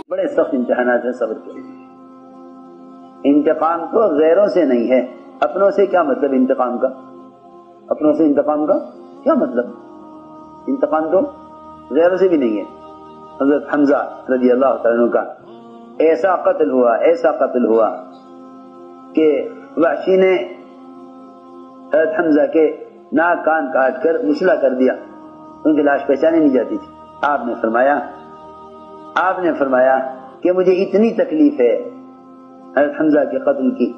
بڑے سخت امتحانات ہیں صبر کے. انتقام تو غیروں سے نہیں ہے، اپنوں سے کیا مطلب انتقام کا؟ اپنوں سے انتقام کا کیا مطلب؟ انتقام تو غیروں سے بھی نہیں ہے. حضرت حمزہ رضی اللہ تعالیٰ عنہ کا ایسا قتل ہوا کہ وحشی نے حضرت حمزہ کے ناک کان کاٹ کر مسلح کر دیا، ان کی لاش پہچانی نہیں جاتی تھی. آپ نے فرمایا کہ مجھے اتنی تکلیف ہے حضرت حمزہ کے قتل کی،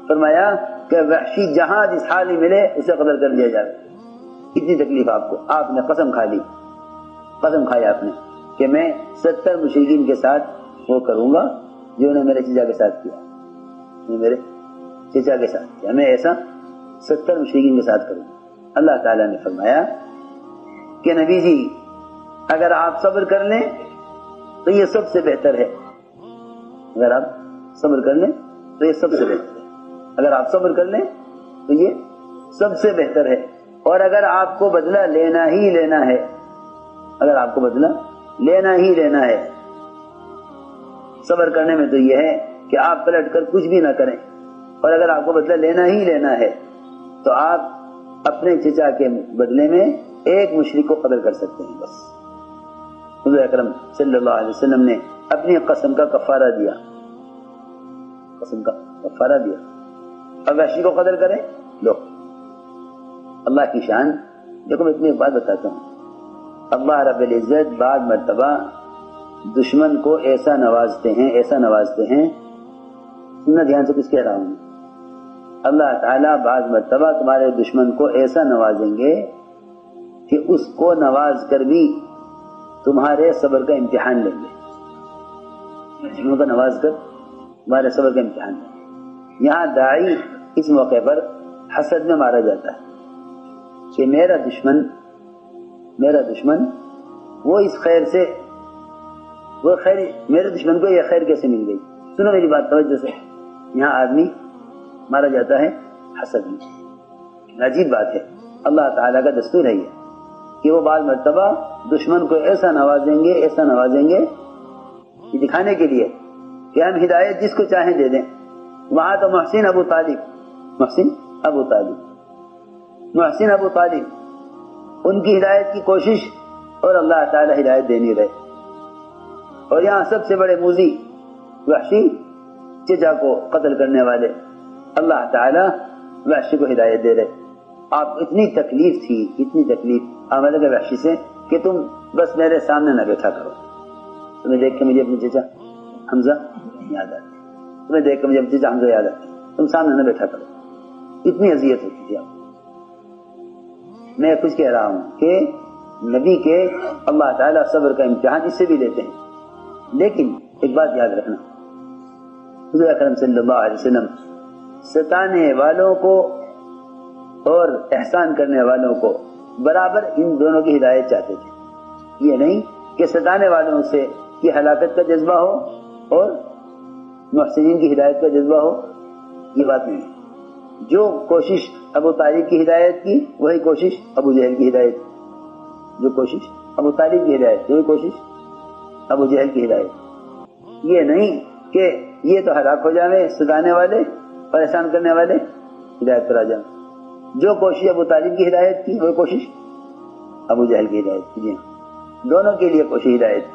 فرمایا کہ وحشی جہاں جس حال میں ملے اسے قتل کر دیا جائے. اتنی تکلیف آپ کو. آپ نے قسم کھائی آپ نے کہ میں 70 مشرکین کے ساتھ وہ کروں گا جو انہوں نے میرے چچا کے ساتھ کیا. میں ایسا 70 مشرکین کے ساتھ کروں. اللہ تعالیٰ نے فرمایا کہ نبی جی اگر آپ صبر کر لیں تو یہ سب سے بہتر ہے. اگر آپ صبر کر لیں تو یہ سب سے بہتر ہے. اگر آپ صبر کر لیں تو یہ سب سے بہتر ہے. اور اگر آپ کو بدلہ لینا ہی لینا ہے صبر کرنے میں تو یہ ہے کہ آپ پلٹ کر کچھ بھی نہ کریں. اور اگر آپ کو بدلہ لینا ہی لینا ہے تو آپ اپنے چچا کے بدلے میں ایک مشرک کو قتل کر سکتے ہیں بس. حضور اکرم صلی اللہ علیہ وسلم نے اپنی قسم کا کفارہ دیا اور وحشی کو قتل کریں. لو اللہ کی شان دیکھو. میں تمہیں ایک بات بتاتا ہوں. اللہ رب العزت بعض مرتبہ دشمن کو ایسا نوازتے ہیں سننا دھیان سے کچھ کہہ رہا ہوں. اللہ تعالیٰ بعض مرتبہ تمہارے دشمن کو ایسا نوازیں گے کہ اس کو نواز کر بھی تمہارے صبر کا امتحان لیں گے. دشمنوں کو نواز کر تمہارے صبر کا امتحان لیں گے. یہاں داعی اس موقع پر حسد میں مارا جاتا ہے کہ میرا دشمن وہ اس خیر سے میرے دشمن کو یہ خیر کیسے مل گئی. سنو میری بات توجہ سے. یہاں آدمی مارا جاتا ہے حسد میں. عجیب بات ہے. اللہ تعالیٰ کا دستور ہے یہ کہ وہ بعض مرتبہ دشمن کو ایسا نوازیں گے دکھانے کے لیے کہ ہم ہدایت جس کو چاہیں دے دیں. وہاں تو محسن ابو طالب ان کی ہدایت کی کوشش اور اللہ تعالیٰ ہدایت دے نہیں رہے. اور یہاں سب سے بڑے موذی وحشی چچا کو قتل کرنے والے اللہ تعالیٰ وحشی کو ہدایت دے رہے. آپ اتنی تکلیف عمل کے وحشی سے کہ تم بس میرے سامنے نہ بیٹھا کرو. تمہیں دیکھ کے مجھے اپنے چچا حمزہ یاد آتے، تم سامنے نہ بیٹھا کرو. اتنی اذیت ہوتی تھی. آپ میں کچھ کہہ رہا ہوں کہ نبی کے اللہ تعالیٰ صبر کا امتحان اس سے بھی لیتے ہیں. لیکن ایک بات یاد رکھنا، حضور اکرم صلی اللہ علیہ وسلم ستانے والوں کو اور احسان کرنے والوں کو برابر ان دونوں کی ہدایت چاہتے تھے. یہ نہیں کہ ستانے والوں سے کی ہلاکت کا جذبہ ہو اور محسنین کی ہدایت کا جذبہ ہو. یہ بات نہیں. جو کوشش ابو طالب کی ہدایت کی وہی کوشش ابو جہل کی ہدایت، وہی کوشش ابو جہل کی ہدایت. یہ نہیں کہ یہ تو ہلاک ہو جائے ستانے والے اور احسان کرنے والے ہدایت پر آ جائیں. جو کوشش ابو طالب کی ہدایت کی وہی کوشش ابو جہل کی ہدایت کی. دونوں کے لیے کوشش ہدایت کی.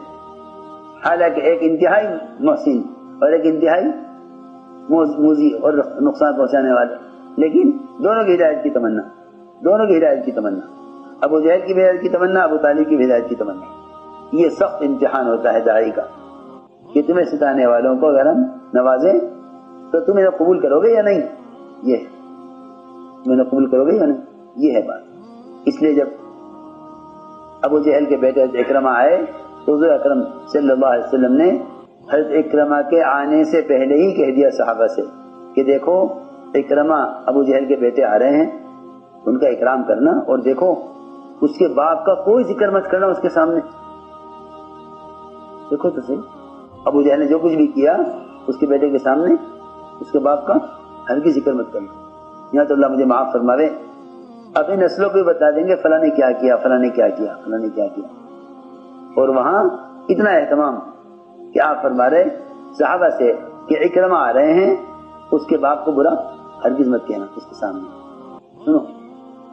حالانکہ ایک انتہائی محسن اور ایک انتہائی موذی اور نقصان پہنچانے والے، لیکن دونوں کی ہدایت کی تمنا. ابو جہل کی ہدایت کی تمنا، ابو طالب کی ہدایت کی تمنا. یہ سخت امتحان ہوتا ہے داعی کا کہ تمہیں ستانے والوں کو اگر ہم نوازیں تو تم انہیں قبول کرو گے یا نہیں. یہ ہے بات. اس لیے جب ابو جہل کے بیٹے اکرمہ آئے تو حضور اکرم صلی اللہ علیہ وسلم نے حضرت اکرمہ کے آنے سے پہلے ہی کہہ دیا صحابہ سے کہ دیکھو اکرمہ ابو جہل کے بیٹے آ رہے ہیں، ان کا اکرام کرنا. اور دیکھو اس کے باپ کا کوئی ذکر مت کرنا اس کے سامنے. دیکھو تو صحیح، ابو جہل نے جو کچھ بھی کیا اس کے بیٹے کے سامنے اس کے باپ کا ہرگز ذکر مت کرنا. یہاں تو اللہ مجھے معاف فرماوے اپنی نسلوں کو بتا دیں گے فلاں نے کیا کیا، فلاں نے کیا کیا، فلاں نے کیا کیا. اور وہاں اتنا اہتمام کہ آپ فرما رہے صحابہ سے کہ اکرمہ آ رہے ہیں، اس کے باپ کو برا ہرگز مت کہنا اس کے سامنے. سنو،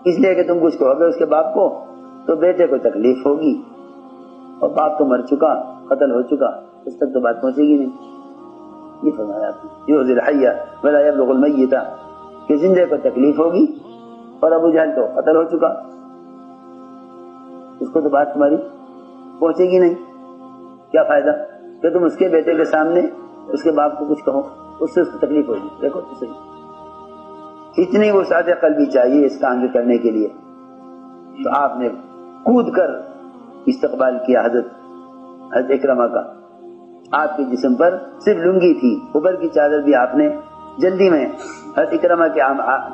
اس لیے کہ تم کچھ کہو گے اس کے باپ کو تو بیٹے کو تکلیف ہوگی، اور باپ تو مر چکا، قتل ہو چکا، اس تک تو بات پہنچے گی نہیں. یہ فرمایا آپ نے یؤذی الحی ولا یبلغ المیت، کہ زندے کو تکلیف ہوگی اور ابو جہل تو قتل ہو چکا، اس کو تو بات تمہاری پہنچے گی نہیں. کیا فائدہ کہ تم اس کے بیٹے کے سامنے اس کے باپ کو کچھ کہو، اس سے اس کو تکلیف ہوگی. دیکھو تو صحیح، اتنی وسعت قلبی چاہیے اس کام کو کرنے کے لیے. تو آپ نے کود کر استقبال کیا حضرت اکرمہ کا. آپ کے جسم پر صرف لنگی تھی، اوپر کی چادر بھی آپ نے جلدی میں حضرت اکرمہ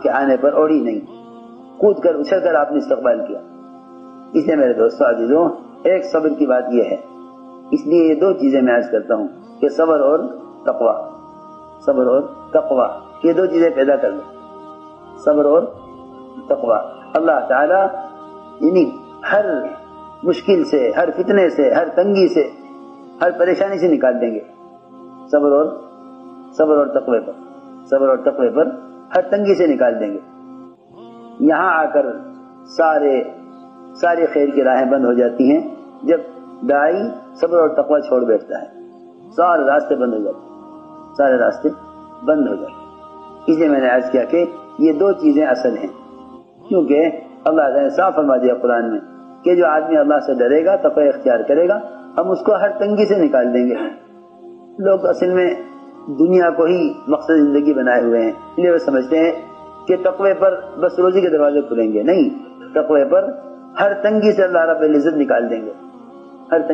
کے آنے پر اوڑھی نہیں، کود کر اچھل کر آپ نے استقبال کیا. اس لیے میرے دوستو عزیزوں، ایک صبر کی بات یہ ہے، اس لیے یہ دو چیزیں میں عرض کرتا ہوں کہ صبر اور تقوی، صبر اور تقوی، یہ دو چیزیں پیدا کر لیں، صبر اور تقوی. اللہ تعالی یعنی ہر مشکل سے، ہر فتنے سے، ہر تنگی سے، ہر پریشانی سے نکال دیں گے صبر اور تقوی پر، صبر اور تقوی پر ہر تنگی سے نکال دیں گے. یہاں آ کر سارے خیر کی راہیں بند ہو جاتی ہیں جب داعی صبر اور تقوی چھوڑ بیٹھتا ہے. سارے راستے بند ہو جاتے ہیں، سارے راستے بند ہو جاتے ہیں. اس لیے میں نے عرض کیا کہ یہ دو چیزیں اصل ہیں، کیونکہ اللہ تعالیٰ نے صاف فرما دیا قرآن میں کہ جو آدمی اللہ سے ڈرے گا، تقوی اختیار کرے گا، ہم اس کو ہر تنگی سے نکال دیں گے. لوگ اصل میں دنیا کو ہی مقصد زندگی بنائے ہوئے ہیں، اس لیے وہ سمجھتے ہیں کہ تقوی پر بس روزی کے دروازے کھلیں گے. نہیں، تقوی پر ہر تنگی سے اللہ رب العزت نکال دیں گے، ہر تنگی